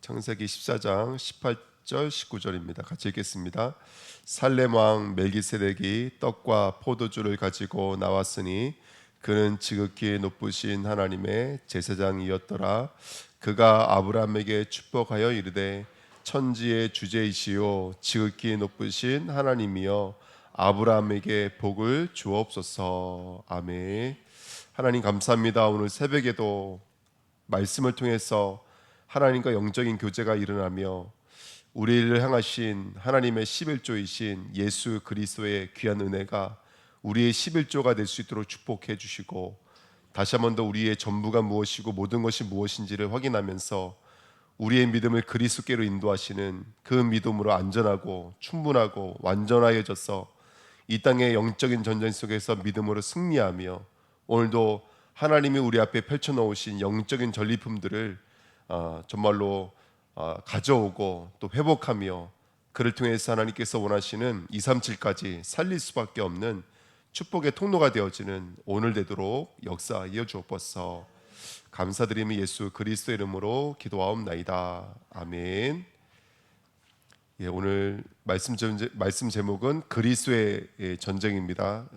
창세기 14장 18절 19절입니다. 같이 읽겠습니다. 살렘 왕 멜기세덱이 떡과 포도주를 가지고 나왔으니 그는 지극히 높으신 하나님의 제사장이었더라. 그가 아브라함에게 축복하여 이르되 천지의 주제이시오 지극히 높으신 하나님이여 아브라함에게 복을 주옵소서. 아멘. 하나님 감사합니다. 오늘 새벽에도 말씀을 통해서 하나님과 영적인 교제가 일어나며 우리를 향하신 하나님의 11조이신 예수 그리스도의 귀한 은혜가 우리의 11조가 될 수 있도록 축복해 주시고, 다시 한 번 더 우리의 전부가 무엇이고 모든 것이 무엇인지를 확인하면서 우리의 믿음을 그리스도께로 인도하시는 그 믿음으로 안전하고 충분하고 완전하여져서 이 땅의 영적인 전쟁 속에서 믿음으로 승리하며, 오늘도 하나님이 우리 앞에 펼쳐놓으신 영적인 전리품들을 정말로 가져오고 또 회복하며, 그를 통해서 하나님께서 원하시는 237까지 살릴 수밖에 없는 축복의 통로가 되어지는 오늘 되도록 역사하여 주옵소서. 감사드리며 예수 그리스도의 이름으로 기도하옵나이다. 아멘. 예, 오늘 말씀 제목은 그리스도의 전쟁입니다.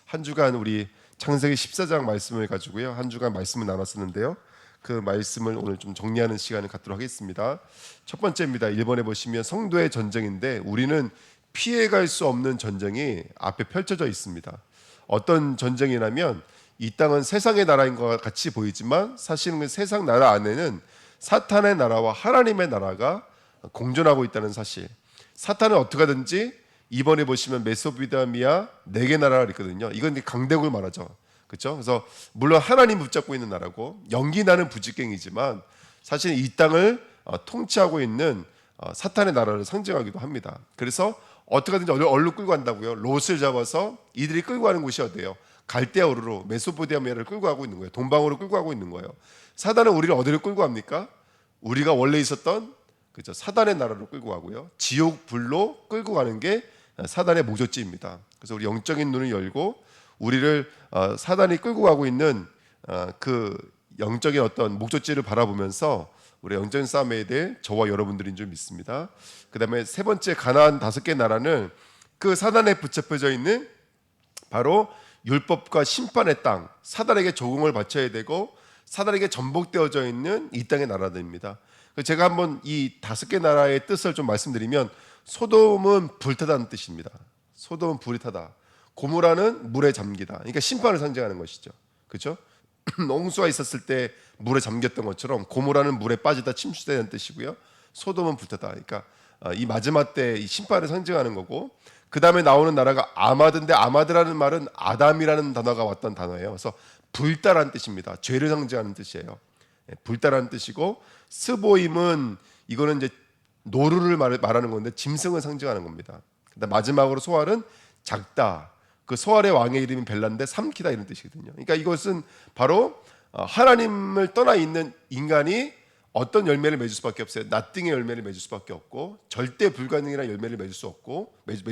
한 주간 우리 창세기 14장 말씀을 가지고요, 한 주간 말씀을 나눴었는데요, 그 말씀을 오늘 좀 정리하는 시간을 갖도록 하겠습니다. 첫 번째입니다. 1번에 보시면 성도의 전쟁인데, 우리는 피해갈 수 없는 전쟁이 앞에 펼쳐져 있습니다. 어떤 전쟁이냐면, 이 땅은 세상의 나라인 것 같이 보이지만 사실은 그 세상 나라 안에는 사탄의 나라와 하나님의 나라가 공존하고 있다는 사실. 사탄은 어떻게 하든지, 이번에 보시면 메소포타미아 4개 나라가 있거든요. 이건 강대국을 말하죠. 그렇죠? 그래서 물론 하나님 붙잡고 있는 나라고 연기나는 부직갱이지만 사실 이 땅을 통치하고 있는 사탄의 나라를 상징하기도 합니다. 그래서 어떻게 하든지 얼로 끌고 간다고요. 롯을 잡아서 이들이 끌고 가는 곳이 어디예요? 갈대아우르로, 메소포타미아를 끌고 가고 있는 거예요. 동방으로 끌고 가고 있는 거예요. 사단은 우리를 어디로 끌고 갑니까? 우리가 원래 있었던, 그렇죠, 사단의 나라로 끌고 가고요, 지옥 불로 끌고 가는 게 사단의 목적지입니다. 그래서 우리 영적인 눈을 열고 우리를 사단이 끌고 가고 있는 그 영적인 어떤 목적지를 바라보면서 우리 영적인 싸움에 대해 저와 여러분들인 줄 믿습니다. 그 다음에 세 번째, 가나안 5개 나라는 그 사단에 붙잡혀져 있는 바로 율법과 심판의 땅, 사단에게 조공을 바쳐야 되고 사단에게 전복되어져 있는 이 땅의 나라들입니다. 제가 한번 이 5개 나라의 뜻을 좀 말씀드리면, 소돔은 불타다는 뜻입니다. 소돔은 불이 타다. 고모라는 물에 잠기다. 그러니까 심판을 상징하는 것이죠. 그렇죠? 홍수가 있었을 때 물에 잠겼던 것처럼 고모라는 물에 빠지다 침수되는 뜻이고요, 소돔은 불타다. 그러니까 이 마지막 때 이 심판을 상징하는 거고, 그 다음에 나오는 나라가 아마드인데, 아마드라는 말은 아담이라는 단어가 왔던 단어예요. 그래서 불다라는 뜻입니다. 죄를 상징하는 뜻이에요. 불다라는 뜻이고, 스보임은 이거는 이제 노루를 말하는 건데 짐승을 상징하는 겁니다. 근데 마지막으로 소알은 작다. 그 소알의 왕의 이름이 벨라인데 삼키다, 이런 뜻이거든요. 그러니까 이것은 바로 하나님을 떠나 있는 인간이 어떤 열매를 맺을 수밖에 없어요. 나띵의 열매를 맺을 수밖에 없고, 절대 불가능이라는 열매를 맺을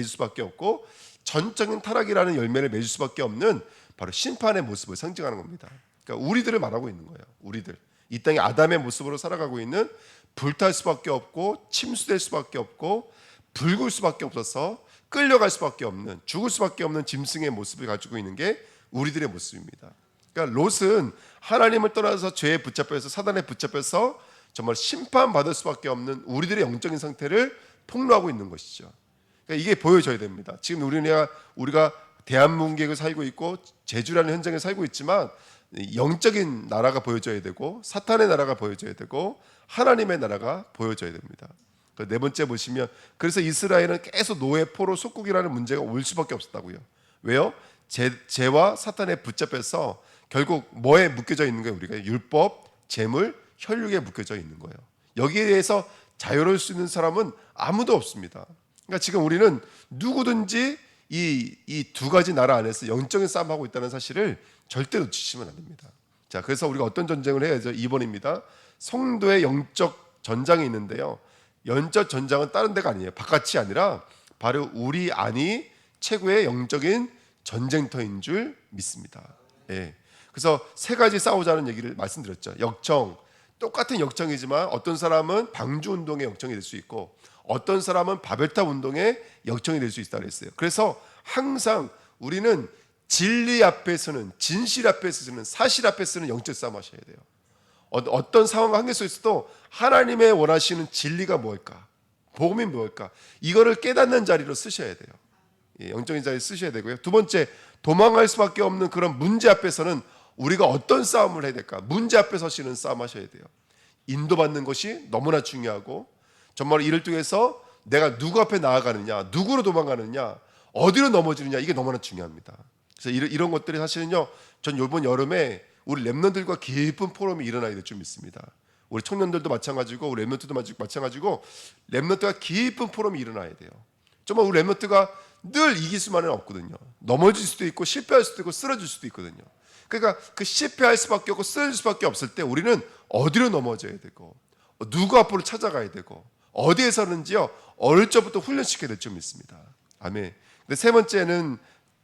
수밖에 없고, 전적인 타락이라는 열매를 맺을 수밖에 없는 바로 심판의 모습을 상징하는 겁니다. 그러니까 우리들을 말하고 있는 거예요. 우리들, 이 땅에 아담의 모습으로 살아가고 있는, 불탈 수밖에 없고 침수될 수밖에 없고 붉을 수밖에 없어서 끌려갈 수밖에 없는, 죽을 수밖에 없는 짐승의 모습을 가지고 있는 게 우리들의 모습입니다. 그러니까 롯은 하나님을 떠나서 죄에 붙잡혀서, 사단에 붙잡혀서 정말 심판받을 수밖에 없는 우리들의 영적인 상태를 폭로하고 있는 것이죠. 그러니까 이게 보여져야 됩니다. 지금 우리가 대한민국에 살고 있고 제주라는 현장에 살고 있지만, 영적인 나라가 보여져야 되고 사탄의 나라가 보여져야 되고 하나님의 나라가 보여져야 됩니다. 네 번째 보시면, 그래서 이스라엘은 계속 노예, 포로, 속국이라는 문제가 올 수밖에 없었다고요. 왜요? 죄와 사탄에 붙잡혀서 결국 뭐에 묶여져 있는 거예요? 우리가 율법, 재물, 혈육에 묶여져 있는 거예요. 여기에 대해서 자유로울 수 있는 사람은 아무도 없습니다. 그러니까 지금 우리는 누구든지 이 두 가지 나라 안에서 영적인 싸움하고 있다는 사실을 절대 놓치시면 안 됩니다. 자, 그래서 우리가 어떤 전쟁을 해야죠? 2번입니다. 성도의 영적 전장이 있는데요, 영적 전장은 다른 데가 아니에요. 바깥이 아니라 바로 우리 안이 최고의 영적인 전쟁터인 줄 믿습니다. 예. 그래서 세 가지 싸우자는 얘기를 말씀드렸죠. 역청, 똑같은 역정이지만 어떤 사람은 방주 운동의 역정이 될 수 있고 어떤 사람은 바벨탑 운동의 역정이 될 수 있다고 그랬어요. 그래서 항상 우리는 진리 앞에서는, 진실 앞에서는, 사실 앞에서는 영적 싸움 하셔야 돼요. 어떤 상황 한계 속에서도 하나님의 원하시는 진리가 뭘까, 복음이 뭘까, 이거를 깨닫는 자리로 쓰셔야 돼요. 영적인 자리에 쓰셔야 되고요. 두 번째, 도망갈 수밖에 없는 그런 문제 앞에서는 우리가 어떤 싸움을 해야 될까, 문제 앞에 서시는 싸움 하셔야 돼요. 인도받는 것이 너무나 중요하고, 정말 이를 통해서 내가 누구 앞에 나아가느냐, 누구로 도망가느냐, 어디로 넘어지느냐, 이게 너무나 중요합니다. 그래서 이런 것들이 사실은요, 전 이번 여름에 우리 렘넌트들과 깊은 포럼이 일어나게 될 줄 믿습니다. 우리 청년들도 마찬가지고 우리 렘넌트도 마찬가지고 렘넌트가 깊은 포럼이 일어나야 돼요. 정말 우리 렘넌트가 늘 이길 수만은 없거든요. 넘어질 수도 있고 실패할 수도 있고 쓰러질 수도 있거든요. 그러니까 그 실패할 수밖에 없고 쓰러질 수밖에 없을 때 우리는 어디로 넘어져야 되고 누구 앞으로 찾아가야 되고 어디에 서는지요, 어릴 적부터 훈련시켜야 될 줄 믿습니다. 아멘. 근데 세 번째는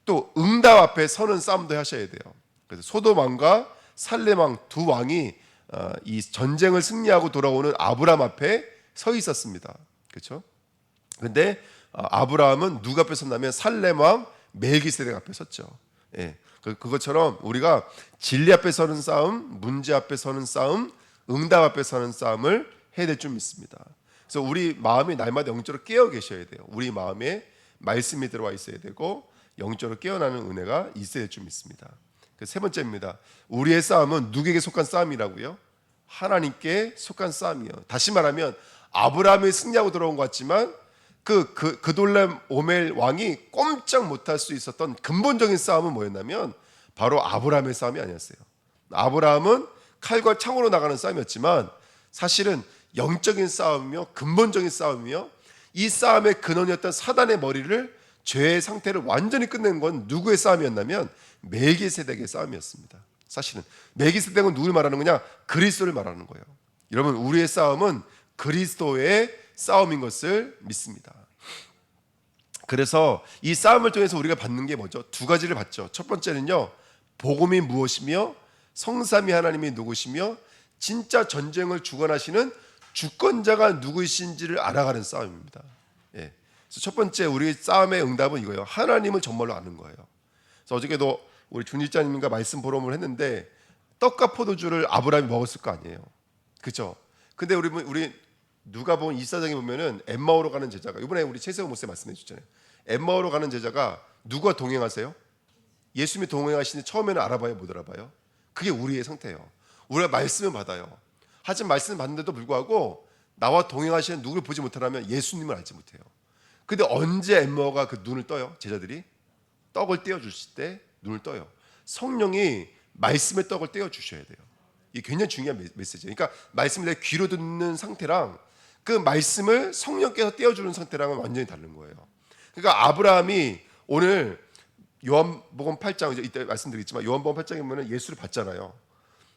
또 응답 앞에 서는 싸움도 하셔야 돼요. 그래서 소돔 왕과 살렘 왕 두 왕이 이 전쟁을 승리하고 돌아오는 아브라함 앞에 서 있었습니다. 그렇죠? 근데 아브라함은 누구 앞에 섰냐면 살렘 왕 멜기세덱 앞에 섰죠. 예. 그것처럼 우리가 진리 앞에 서는 싸움, 문제 앞에 서는 싸움, 응답 앞에 서는 싸움을 해야 될 줄 믿습니다. 그래서 우리 마음이 날마다 영적으로 깨어 계셔야 돼요. 우리 마음에 말씀이 들어와 있어야 되고 영적으로 깨어나는 은혜가 있어야 될 줄 믿습니다. 세 번째입니다. 우리의 싸움은 누구에게 속한 싸움이라고요? 하나님께 속한 싸움이요. 다시 말하면 아브라함이 승리하고 들어온 것 같지만 그돌람 오멜 왕이 꼼짝 못할 수 있었던 근본적인 싸움은 뭐였냐면 바로 아브라함의 싸움이 아니었어요. 아브라함은 칼과 창으로 나가는 싸움이었지만 사실은 영적인 싸움이며 근본적인 싸움이며 이 싸움의 근원이었던 사단의 머리를, 죄의 상태를 완전히 끝낸 건 누구의 싸움이었냐면 멜기세덱의 싸움이었습니다. 사실은 멜기세덱은 누굴 말하는 거냐? 그리스도를 말하는 거예요. 여러분, 우리의 싸움은 그리스도의 싸움인 것을 믿습니다. 그래서 이 싸움을 통해서 우리가 받는 게 뭐죠? 두 가지를 받죠. 첫 번째는요, 복음이 무엇이며 성삼위 하나님이 누구시며 진짜 전쟁을 주관하시는 주권자가 누구이신지를 알아가는 싸움입니다. 예. 그래서 첫 번째 우리의 싸움의 응답은 이거예요. 하나님을 정말로 아는 거예요. 그래서 어저께도 우리 준일자님과 말씀 보름을 했는데 떡과 포도주를 아브라함이 먹었을 거 아니에요. 그렇죠? 근데 우리 누가 보면 이사장에 보면은 엠마오로 가는 제자가, 이번에 우리 최세호 목사 말씀해 주잖아요. 엠마오로 가는 제자가 누가 동행하세요? 예수님이 동행하시는데 처음에는 알아봐요, 못 알아봐요? 그게 우리의 상태예요. 우리가 말씀을 받아요. 하지만 말씀을 받는데도 불구하고 나와 동행하시는 누구를 보지 못하면 예수님을 알지 못해요. 근데 언제 엠마오가 그 눈을 떠요? 제자들이 떡을 떼어 주실 때 눈을 떠요. 성령이 말씀의 떡을 떼어 주셔야 돼요. 이게 굉장히 중요한 메시지예요. 그러니까 말씀을 내 귀로 듣는 상태랑 그 말씀을 성령께서 떼어 주는 상태랑은 완전히 다른 거예요. 그러니까 아브라함이 오늘 요한복음 8장, 이때 말씀드리겠지만 요한복음 8장에 보면 예수를 봤잖아요.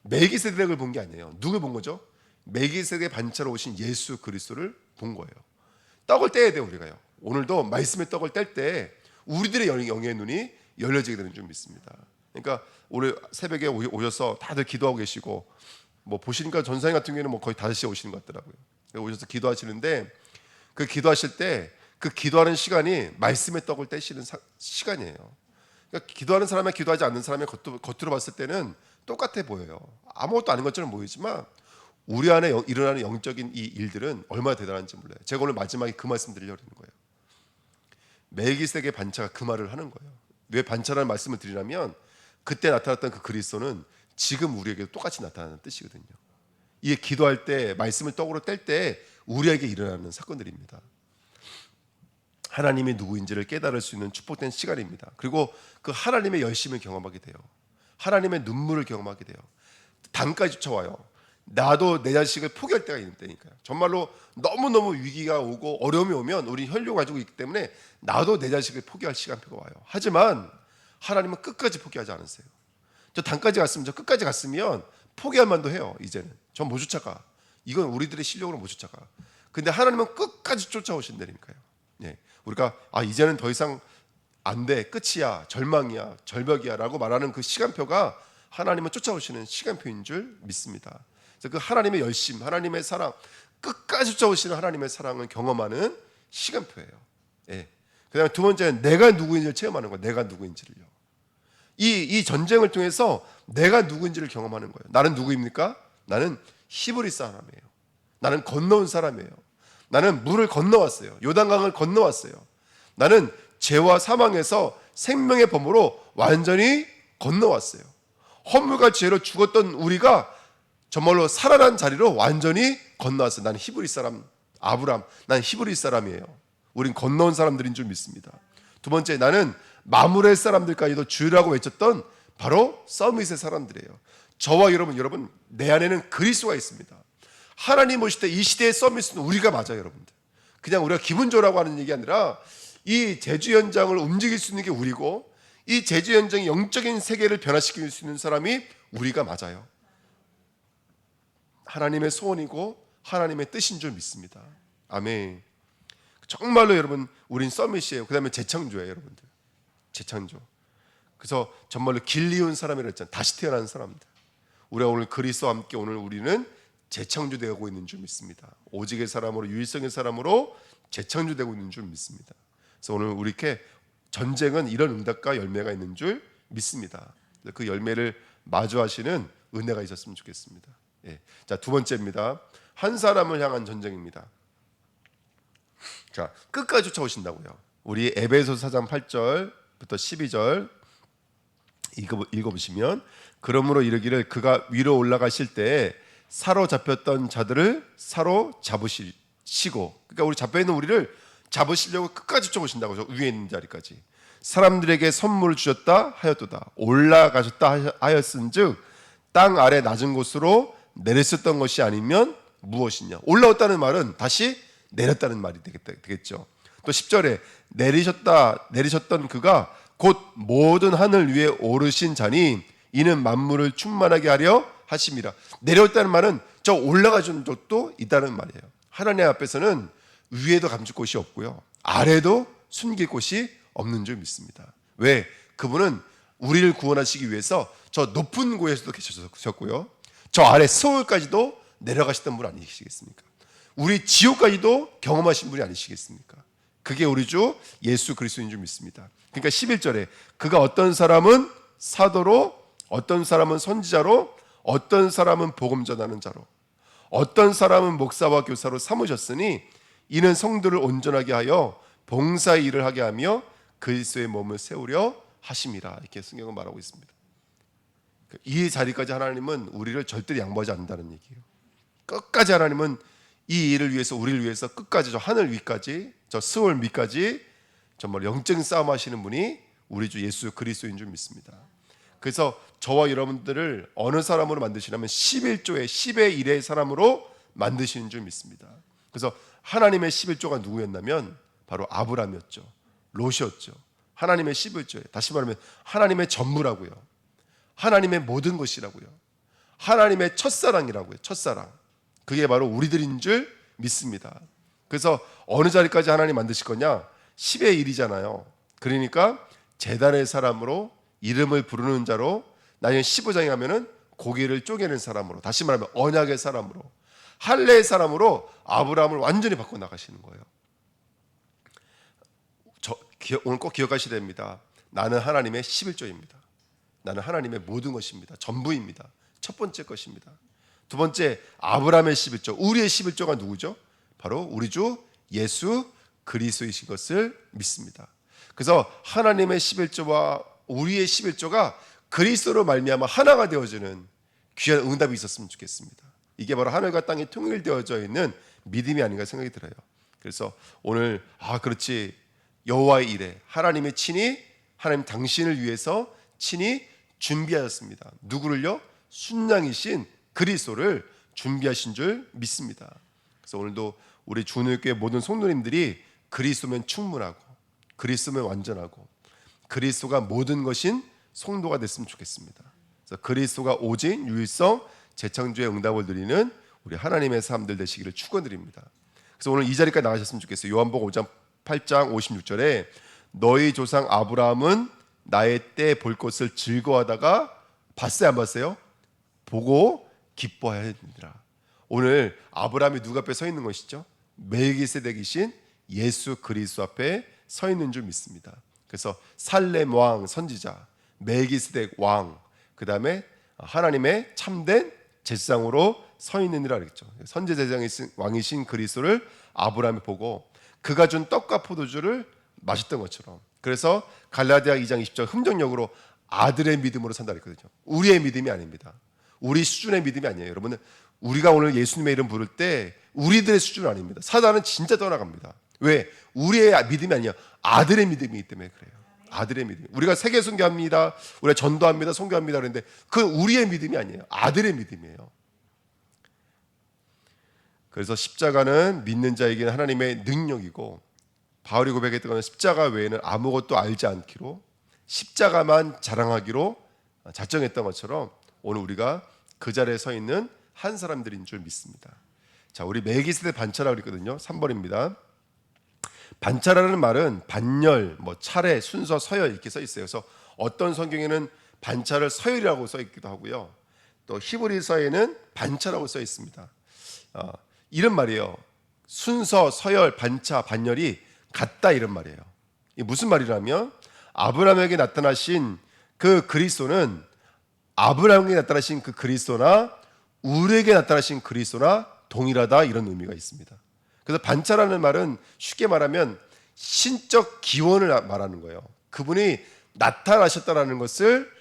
멜기세덱을 본 게 아니에요. 누굴 본 거죠? 멜기세덱의 반차로 오신 예수 그리스도를 본 거예요. 떡을 떼야 돼요, 우리가요. 오늘도 말씀의 떡을 뗄 때 우리들의 영의 눈이 열려지게 되는 줄 믿습니다. 그러니까 오늘 새벽에 오셔서 다들 기도하고 계시고, 뭐 보시니까 전사님 같은 경우에는 뭐 거의 5시에 오시는 것 같더라고요. 오셔서 기도하시는데 그 기도하실 때 그 기도하는 시간이 말씀의 떡을 떼시는 시간이에요. 그러니까 기도하는 사람과 기도하지 않는 사람의 겉으로 봤을 때는 똑같아 보여요. 아무것도 아닌 것처럼 보이지만 우리 안에 일어나는 영적인 이 일들은 얼마나 대단한지 몰라요. 제가 오늘 마지막에 그 말씀 드리려고 하는 거예요. 멜기세덱의 반차가 그 말을 하는 거예요. 왜 반차라는 말씀을 드리냐면 그때 나타났던 그 그리스도는 지금 우리에게도 똑같이 나타나는 뜻이거든요. 이게 기도할 때 말씀을 떡으로 뗄 때 우리에게 일어나는 사건들입니다. 하나님이 누구인지를 깨달을 수 있는 축복된 시간입니다. 그리고 그 하나님의 열심을 경험하게 돼요. 하나님의 눈물을 경험하게 돼요. 담까지 쫓아와요. 나도 내 자식을 포기할 때가 있다니까요. 정말로 너무너무 위기가 오고 어려움이 오면 우리 혈류 가지고 있기 때문에 나도 내 자식을 포기할 시간표가 와요. 하지만 하나님은 끝까지 포기하지 않으세요. 저 단까지 갔으면, 저 끝까지 갔으면 포기할 만도 해요. 이제는 전 못 쫓아가. 이건 우리들의 실력으로 못 쫓아가. 근데 하나님은 끝까지 쫓아오신다니까요. 예. 우리가 이제는 더 이상 안 돼, 끝이야, 절망이야, 절벽이야 라고 말하는 그 시간표가 하나님은 쫓아오시는 시간표인 줄 믿습니다. 그래서 그 하나님의 열심, 하나님의 사랑, 끝까지 쫓아오시는 하나님의 사랑을 경험하는 시간표예요. 예. 그다음에 두 번째는 내가 누구인지를 체험하는 거예요. 내가 누구인지를요. 이 전쟁을 통해서 내가 누구인지를 경험하는 거예요. 나는 누구입니까? 나는 히브리 사람이에요. 나는 건너온 사람이에요. 나는 물을 건너왔어요. 요단강을 건너왔어요. 나는 죄와 사망에서 생명의 범으로 완전히 건너왔어요. 허물과 죄로 죽었던 우리가 정말로 살아난 자리로 완전히 건너왔어요. 나는 히브리 사람, 아브람, 나는 히브리 사람이에요. 우린 건너온 사람들인 줄 믿습니다. 두 번째, 나는 마므레 사람들까지도 주라고 외쳤던 바로 서밋의 사람들이에요. 저와 여러분, 내 안에는 그리스도가 있습니다. 하나님 오실 때 이 시대의 서밋은 우리가 맞아요, 여러분들. 그냥 우리가 기분 좋으라고 하는 얘기 아니라 이 제주 현장을 움직일 수 있는 게 우리고, 이 제주 현장의 영적인 세계를 변화시킬 수 있는 사람이 우리가 맞아요. 하나님의 소원이고 하나님의 뜻인 줄 믿습니다. 아멘. 정말로 여러분, 우린 서밋이에요. 그 다음에 재창조예요, 여러분들. 재창조. 그래서 정말로 길 이은 사람이라 했잖아요. 다시 태어난 사람들. 우리가 오늘 그리스도와 함께 오늘 우리는 재창조되고 있는 줄 믿습니다. 오직의 사람으로, 유일성의 사람으로 재창조되고 있는 줄 믿습니다. 그래서 오늘 우리 이렇게 전쟁은 이런 응답과 열매가 있는 줄 믿습니다. 그 열매를 마주하시는 은혜가 있었으면 좋겠습니다. 예. 자, 두 번째입니다. 한 사람을 향한 전쟁입니다. 자, 끝까지 쫓아오신다고요. 우리 에베소서 4장 8절부터 12절 읽어보시면, 그러므로 이르기를 그가 위로 올라가실 때에 사로잡혔던 자들을 사로잡으시고, 그러니까 우리 잡혀있는 우리를 잡으시려고 끝까지 쫓아오신다고. 저 위에 있는 자리까지. 사람들에게 선물을 주셨다 하였도다. 올라가셨다 하였은즉 땅 아래 낮은 곳으로 내렸었던 것이 아니면 무엇이냐. 올라왔다는 말은 다시 내렸다는 말이 되겠죠. 또 10절에 내리셨던 그가 곧 모든 하늘 위에 오르신 자니 이는 만물을 충만하게 하려 하심이라. 내려왔다는 말은 저 올라가준 적도 있다는 말이에요. 하나님 앞에서는 위에도 감출 곳이 없고요, 아래도 숨길 곳이 없는 줄 믿습니다. 왜? 그분은 우리를 구원하시기 위해서 저 높은 곳에서도 계셨고요, 저 아래 서울까지도 내려가셨던 분 아니시겠습니까? 우리 지옥까지도 경험하신 분이 아니시겠습니까? 그게 우리 주 예수 그리스도인 줄 믿습니다. 그러니까 11절에 그가 어떤 사람은 사도로, 어떤 사람은 선지자로, 어떤 사람은 복음 전하는 자로, 어떤 사람은 목사와 교사로 삼으셨으니 이는 성도를 온전하게 하여 봉사의 일을 하게 하며 그리스도의 몸을 세우려 하심이라. 이렇게 성경은 말하고 있습니다. 이 자리까지 하나님은 우리를 절대로 양보하지 않는다는 얘기예요. 끝까지 하나님은 이 일을 위해서, 우리를 위해서 끝까지 저 하늘 위까지, 저 스월 밑까지 정말 영적인 싸움 하시는 분이 우리 주 예수 그리스도인 줄 믿습니다. 그래서 저와 여러분들을 어느 사람으로 만드시냐면 11조의 10의 1의 사람으로 만드시는 줄 믿습니다. 그래서 하나님의 11조가 누구였냐면 바로 아브라함이었죠. 롯이었죠. 하나님의 11조에, 다시 말하면 하나님의 전부라고요. 하나님의 모든 것이라고요. 하나님의 첫사랑이라고요. 첫사랑. 그게 바로 우리들인 줄 믿습니다. 그래서 어느 자리까지 하나님 만드실 거냐? 10의 1이잖아요. 그러니까 제단의 사람으로, 이름을 부르는 자로, 나중에 15장에 가면은 고기를 쪼개는 사람으로, 다시 말하면 언약의 사람으로, 할례의 사람으로 아브라함을 완전히 바꿔 나가시는 거예요. 오늘 꼭 기억하셔야 됩니다. 나는 하나님의 11조입니다. 나는 하나님의 모든 것입니다. 전부입니다. 첫 번째 것입니다. 두 번째, 아브라함의 11조, 우리의 11조가 누구죠? 바로 우리 주 예수 그리스도이신 것을 믿습니다. 그래서 하나님의 11조와 우리의 11조가 그리스도로 말미암아 하나가 되어지는 귀한 응답이 있었으면 좋겠습니다. 이게 바로 하늘과 땅이 통일되어져 있는 믿음이 아닌가 생각이 들어요. 그래서 오늘 그렇지, 여호와의 일에 하나님의 친히, 하나님 당신을 위해서 친히 준비하였습니다. 누구를요? 순양이신 그리스도를 준비하신 줄 믿습니다. 그래서 오늘도 우리 주님교회 모든 성도님들이 그리스도면 충분하고, 그리스도면 완전하고, 그리스도가 모든 것인 성도가 됐으면 좋겠습니다. 그래서 그리스도가 오직 유일성 재창조의 응답을 드리는 우리 하나님의 사람들 되시기를 축원드립니다. 그래서 오늘 이 자리까지 나가셨으면 좋겠어요. 요한복음 5장 8장 56절에 너희 조상 아브라함은 나의 때 볼 것을 즐거워하다가 봤어요, 안 봤어요? 보고 기뻐해야 되니라. 오늘 아브라함이 누구 앞에 서 있는 것이죠? 멜기세덱이신 예수 그리스도 앞에 서 있는 줄 믿습니다. 그래서 살렘 왕 선지자, 멜기세덱 왕, 그 다음에 하나님의 참된 제사장으로 서 있느니라 그랬죠. 선지 제사장이신 왕이신 그리스도를 아브라함이 보고 그가 준 떡과 포도주를 마셨던 것처럼, 그래서 갈라디아 2장 20절 흠정역으로 아들의 믿음으로 산다 그랬거든요. 우리의 믿음이 아닙니다. 우리 수준의 믿음이 아니에요. 여러분, 우리가 오늘 예수님의 이름 부를 때 우리들의 수준은 아닙니다. 사단은 진짜 떠나갑니다. 왜? 우리의 믿음이 아니야. 아들의 믿음이기 때문에 그래요. 아들의 믿음. 우리가 세계 선교합니다, 우리가 전도합니다, 선교합니다 그런데 그 우리의 믿음이 아니에요. 아들의 믿음이에요. 그래서 십자가는 믿는 자에게는 하나님의 능력이고, 바울이 고백했던 것은 십자가 외에는 아무것도 알지 않기로, 십자가만 자랑하기로 작정했던 것처럼 오늘 우리가 그 자리에 서 있는 한 사람들인 줄 믿습니다. 자, 우리 멜기세덱 반차라고 그랬거든요. 3번입니다. 반차라는 말은 반열, 차례, 순서, 서열 이렇게 써 있어요. 그래서 어떤 성경에는 반차를 서열이라고 써 있기도 하고요. 또 히브리서에는 반차라고 써 있습니다. 이런 말이에요. 순서, 서열, 반차, 반열이 같다 이런 말이에요. 이게 무슨 말이라면 아브라함에게 나타나신 그 그리스도는 아브라함에게 나타나신 그 그리스도나 우리에게 나타나신 그리스도나 동일하다 이런 의미가 있습니다. 그래서 반차라는 말은 쉽게 말하면 신적 기원을 말하는 거예요. 그분이 나타나셨다라는 것을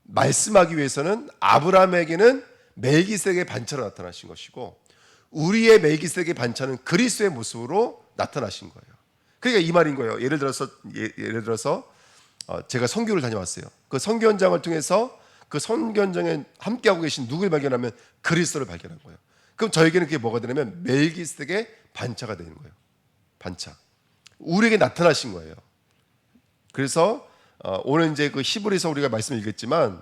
말씀하기 위해서는 아브라함에게는 멜기세덱의 반차로 나타나신 것이고, 우리의 멜기세덱의 반차는 그리스도의 모습으로 나타나신 거예요. 그러니까 이 말인 거예요. 예를 들어서 제가 선교를 다녀왔어요. 그 선교 현장을 통해서 그 선교 현장에 함께하고 계신 누구를 발견하면 그리스도를 발견한 거예요. 그럼 저에게는 그게 뭐가 되냐면 멜기세덱의 반차가 되는 거예요. 반차. 우리에게 나타나신 거예요. 그래서 오늘 이제 그 히브리서 우리가 말씀을 읽었지만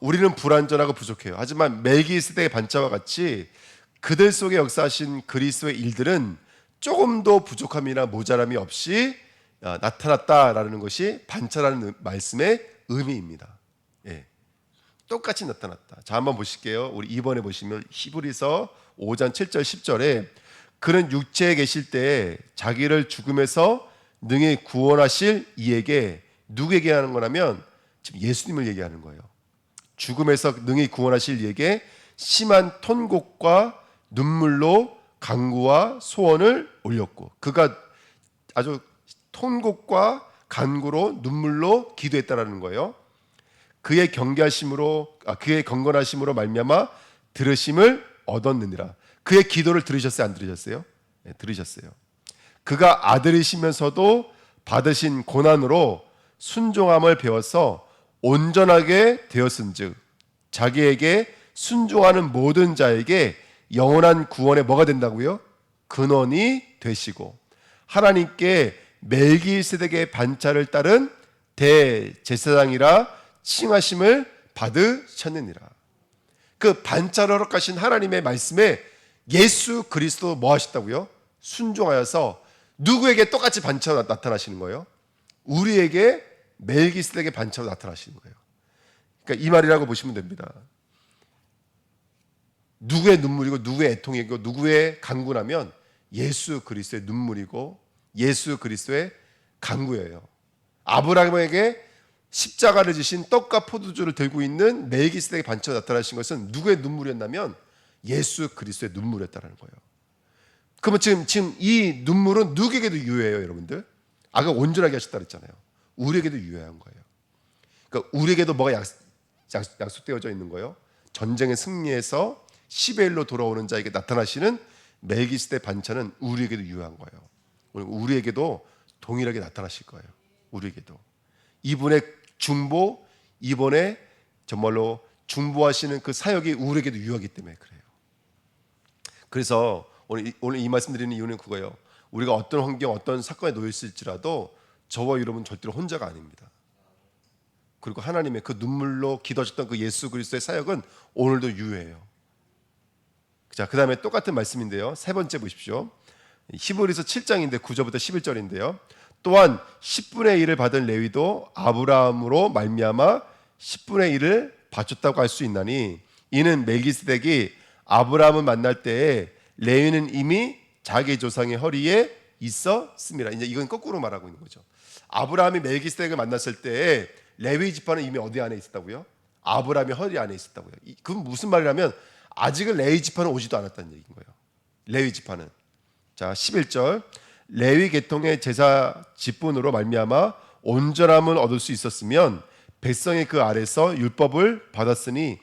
우리는 불완전하고 부족해요. 하지만 멜기세덱의 반차와 같이 그들 속에 역사하신 그리스도의 일들은 조금도 부족함이나 모자람이 없이 나타났다라는 것이 반차라는 말씀의 의미입니다. 예. 똑같이 나타났다. 자, 한번 보실게요. 우리 2번에 보시면 히브리서 5장 7절 10절에 그는 육체에 계실 때 자기를 죽음에서 능히 구원하실 이에게, 누구에게 하는 거냐면 지금 예수님을 얘기하는 거예요. 죽음에서 능히 구원하실 이에게 심한 통곡과 눈물로 간구와 소원을 올렸고, 그가 아주 통곡과 간구로 눈물로 기도했다라는 거예요. 그의 그의 경건하심으로 말미암아 들으심을 얻었느니라. 그의 기도를 들으셨어요, 안 들으셨어요? 네, 들으셨어요. 그가 아들이시면서도 받으신 고난으로 순종함을 배워서 온전하게 되었은즉 자기에게 순종하는 모든 자에게 영원한 구원에 뭐가 된다고요? 근원이 되시고 하나님께 멜기세덱의 반차를 따른 대제사장이라 칭하심을 받으셨느니라. 그 반차를 허락하신 하나님의 말씀에 예수 그리스도 뭐 하셨다고요? 순종하여서 누구에게 똑같이 반차로 나타나시는 거예요? 우리에게 멜기세덱의 반차로 나타나시는 거예요. 그러니까 이 말이라고 보시면 됩니다. 누구의 눈물이고 누구의 애통이고 누구의 간구라면 예수 그리스도의 눈물이고 예수 그리스도의 간구예요. 아브라함에게 십자가를 지신 떡과 포도주를 들고 있는 멜기세덱의 반차로 나타나신 것은 누구의 눈물이었냐면 예수 그리스도의 눈물이었다는 거예요. 그러면 지금 이 눈물은 누구에게도 유효해요, 여러분들? 아까 온전하게 하셨다 그랬잖아요. 우리에게도 유효한 거예요. 그러니까 우리에게도 뭐가 약속되어져 있는 거예요? 전쟁에 승리해서 시베일로 돌아오는 자에게 나타나시는 멜기세덱 반차는 우리에게도 유효한 거예요. 우리에게도 동일하게 나타나실 거예요. 우리에게도 이분의 중보, 이번에 정말로 중보하시는 그 사역이 우리에게도 유효하기 때문에 그래요. 그래서 오늘 이 말씀 드리는 이유는 그거예요. 우리가 어떤 환경, 어떤 사건에 놓여 있을지라도 저와 여러분 절대로 혼자가 아닙니다. 그리고 하나님의 그 눈물로 기도하셨던 그 예수 그리스도의 사역은 오늘도 유효해요. 자, 그 다음에 똑같은 말씀인데요. 세 번째 보십시오. 히브리서 7장인데 9절부터 11절인데요. 또한 10분의 1을 받은 레위도 아브라함으로 말미암아 10분의 1을 바쳤다고 할 수 있나니 이는 멜기세덱이 아브라함을 만날 때에 레위는 이미 자기 조상의 허리에 있었습니다. 이제 이건 거꾸로 말하고 있는 거죠. 아브라함이 멜기세덱을 만났을 때에 레위 지파는 이미 어디 안에 있었다고요? 아브라함의 허리 안에 있었다고요. 그건 무슨 말이냐면 아직은 레위 지파는 오지도 않았다는 얘기인 거예요. 레위 지파는. 자, 11절. 레위 계통의 제사 직분으로 말미암아 온전함을 얻을 수 있었으면 백성이 그 아래서 율법을 받았으니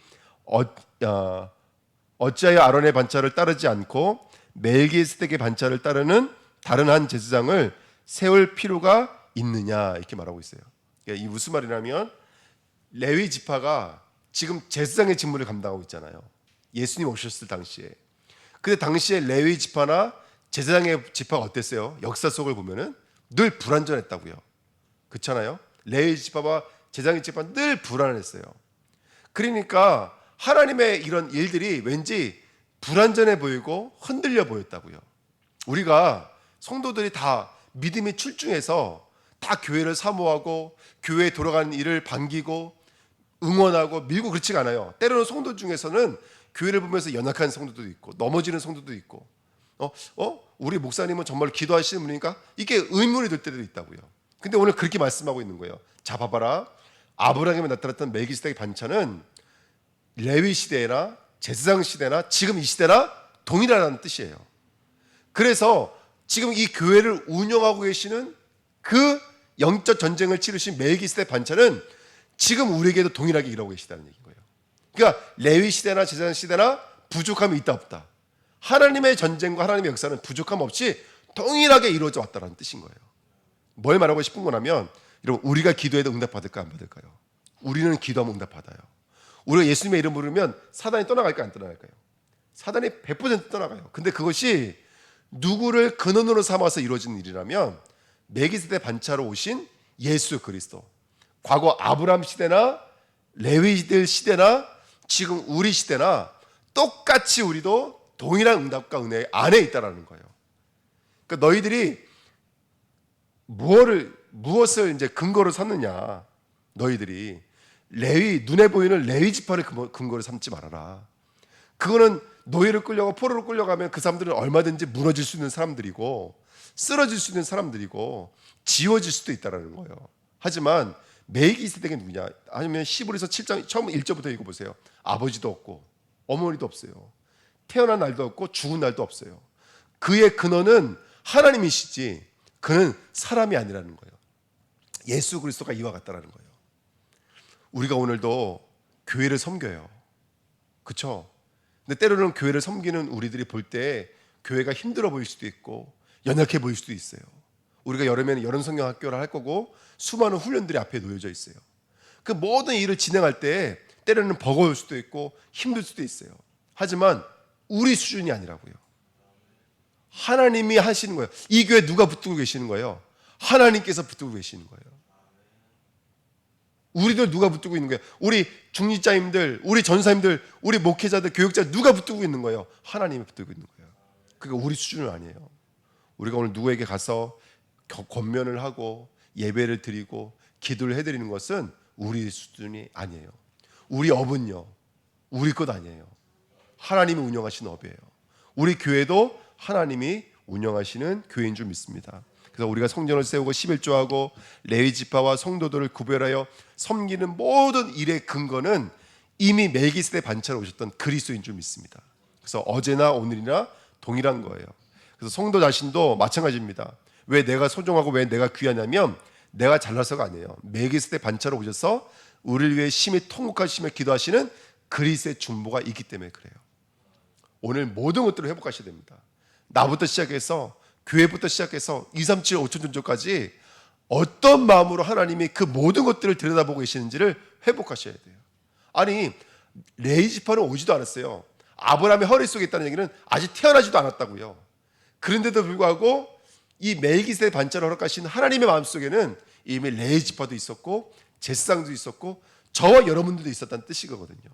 어찌하여 아론의 반차를 따르지 않고 멜기세덱의 반차를 따르는 다른 한 제사장을 세울 필요가 있느냐, 이렇게 말하고 있어요. 그러니까 이 무슨 말이냐면 레위 지파가 지금 제사장의 직무를 감당하고 있잖아요. 예수님 오셨을 당시에. 근데 당시에 레위 지파나 제사장의 지파가 어땠어요? 역사 속을 보면은 늘 불완전했다고요. 그렇잖아요. 레위 지파와 제사장의 지파는 늘 불안했어요. 그러니까 하나님의 이런 일들이 왠지 불완전해 보이고 흔들려 보였다고요. 우리가 성도들이 다 믿음이 출중해서 다 교회를 사모하고 교회에 돌아가는 일을 반기고 응원하고 밀고 그렇지가 않아요. 때로는 성도 중에서는 교회를 보면서 연약한 성도도 있고 넘어지는 성도도 있고 우리 목사님은 정말 기도하시는 분이니까 이게 의문이 들 때도 있다고요. 근데 오늘 그렇게 말씀하고 있는 거예요. 자, 봐봐라. 아브라함에 나타났던 멜기세덱의 반차는 레위 시대나 제사장 시대나 지금 이 시대나 동일하다는 뜻이에요. 그래서 지금 이 교회를 운영하고 계시는 그 영적 전쟁을 치르신 멜기세덱 반차는 지금 우리에게도 동일하게 일하고 계시다는 얘기인 거예요. 그러니까 레위 시대나 제사장 시대나 부족함이 있다 없다. 하나님의 전쟁과 하나님의 역사는 부족함 없이 동일하게 이루어져 왔다는 뜻인 거예요. 뭘 말하고 싶은 거냐면 여러분, 우리가 기도해도 응답 받을까 안 받을까요? 우리는 기도하면 응답 받아요. 우리가 예수님의 이름 부르면 사단이 떠나갈까요 안 떠나갈까요? 사단이 100% 떠나가요. 근데 그것이 누구를 근원으로 삼아서 이루어진 일이라면 멜기세덱 반차로 오신 예수 그리스도. 과거 아브라함 시대나 레위들 시대나 지금 우리 시대나 똑같이 우리도 동일한 응답과 은혜 안에 있다라는 거예요. 그러니까 너희들이 무엇을 이제 근거로 삼느냐? 너희들이 레위, 눈에 보이는 레위 지파를 근거로 삼지 말아라. 그거는 노예를 끌려고 포로로 끌려가면 그 사람들은 얼마든지 무너질 수 있는 사람들이고 쓰러질 수 있는 사람들이고 지워질 수도 있다라는 거예요. 하지만 멜기세덱이 누구냐? 아니면 히브리서 7장 처음 1절부터 읽어보세요. 아버지도 없고 어머니도 없어요. 태어난 날도 없고 죽은 날도 없어요. 그의 근원은 하나님이시지 그는 사람이 아니라는 거예요. 예수 그리스도가 이와 같다라는 거예요. 우리가 오늘도 교회를 섬겨요. 그렇죠? 근데 때로는 교회를 섬기는 우리들이 볼 때 교회가 힘들어 보일 수도 있고 연약해 보일 수도 있어요. 우리가 여름에는 여름 성경 학교를 할 거고 수많은 훈련들이 앞에 놓여져 있어요. 그 모든 일을 진행할 때 때로는 버거울 수도 있고 힘들 수도 있어요. 하지만 우리 수준이 아니라고요. 하나님이 하시는 거예요. 이 교회 누가 붙들고 계시는 거예요? 하나님께서 붙들고 계시는 거예요. 우리들 누가 붙들고 있는 거예요? 우리 중직자님들, 우리 전사님들, 우리 목회자들, 교육자 누가 붙들고 있는 거예요? 하나님이 붙들고 있는 거예요. 그러니까 우리 수준은 아니에요. 우리가 오늘 누구에게 가서 권면을 하고 예배를 드리고 기도를 해드리는 것은 우리 수준이 아니에요. 우리 업은요, 우리 것 아니에요. 하나님이 운영하시는 업이에요. 우리 교회도 하나님이 운영하시는 교회인 줄 믿습니다. 그래서 우리가 성전을 세우고 11조하고 레위 지파와 성도들을 구별하여 섬기는 모든 일의 근거는 이미 멜기세덱 반차로 오셨던 그리스도인 줄 믿습니다. 그래서 어제나 오늘이나 동일한 거예요. 그래서 성도 자신도 마찬가지입니다. 왜 내가 소중하고 왜 내가 귀하냐면 내가 잘나서가 아니에요. 멜기세덱 반차로 오셔서 우리를 위해 심히 통곡하시며 기도하시는 그리스도의 중보가 있기 때문에 그래요. 오늘 모든 것들을 회복하셔야 됩니다. 나부터 시작해서 교회부터 시작해서 2, 3, 7, 5천 존재까지 어떤 마음으로 하나님이 그 모든 것들을 들여다보고 계시는지를 회복하셔야 돼요. 아니 레위 지파는 오지도 않았어요. 아브라함의 허리 속에 있다는 얘기는 아직 태어나지도 않았다고요. 그런데도 불구하고 이 멜기세덱 반차를 허락하신 하나님의 마음속에는 이미 레위 지파도 있었고 제사장도 있었고 저와 여러분들도 있었다는 뜻이거든요.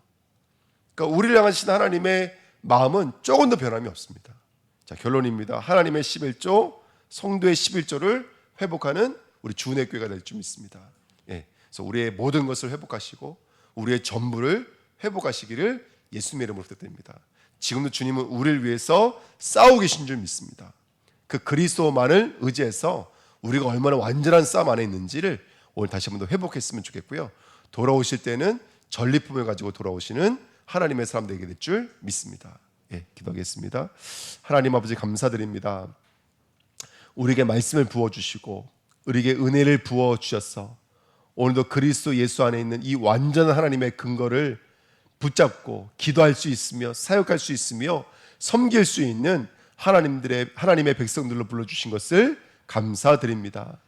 그러니까 우리를 향하신 하나님의 마음은 조금 더 변함이 없습니다. 자, 결론입니다. 하나님의 11조, 성도의 11조를 회복하는 우리 주은혜 교회가 될 줄 믿습니다. 예, 그래서 우리의 모든 것을 회복하시고 우리의 전부를 회복하시기를 예수님의 이름으로 부탁드립니다. 지금도 주님은 우리를 위해서 싸우고 계신 줄 믿습니다. 그 그리스도만을 의지해서 우리가 얼마나 완전한 싸움 안에 있는지를 오늘 다시 한번 더 회복했으면 좋겠고요. 돌아오실 때는 전리품을 가지고 돌아오시는 하나님의 사람 되게 될 줄 믿습니다. 예, 기도하겠습니다. 하나님 아버지 감사드립니다. 우리에게 말씀을 부어주시고 우리에게 은혜를 부어주셔서 오늘도 그리스도 예수 안에 있는 이 완전한 하나님의 근거를 붙잡고 기도할 수 있으며 사역할 수 있으며 섬길 수 있는 하나님의 백성들로 불러주신 것을 감사드립니다.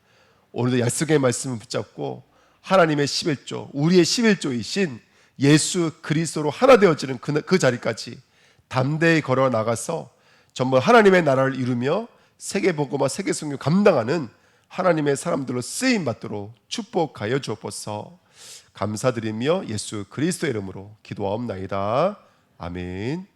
오늘도 약속의 말씀을 붙잡고 하나님의 11조, 우리의 11조이신 예수 그리스도로 하나 되어지는 그 자리까지 담대히 걸어 나가서 전부 하나님의 나라를 이루며 세계복음과 세계성경 감당하는 하나님의 사람들로 쓰임 받도록 축복하여 주옵소서. 감사드리며 예수 그리스도의 이름으로 기도하옵나이다. 아멘.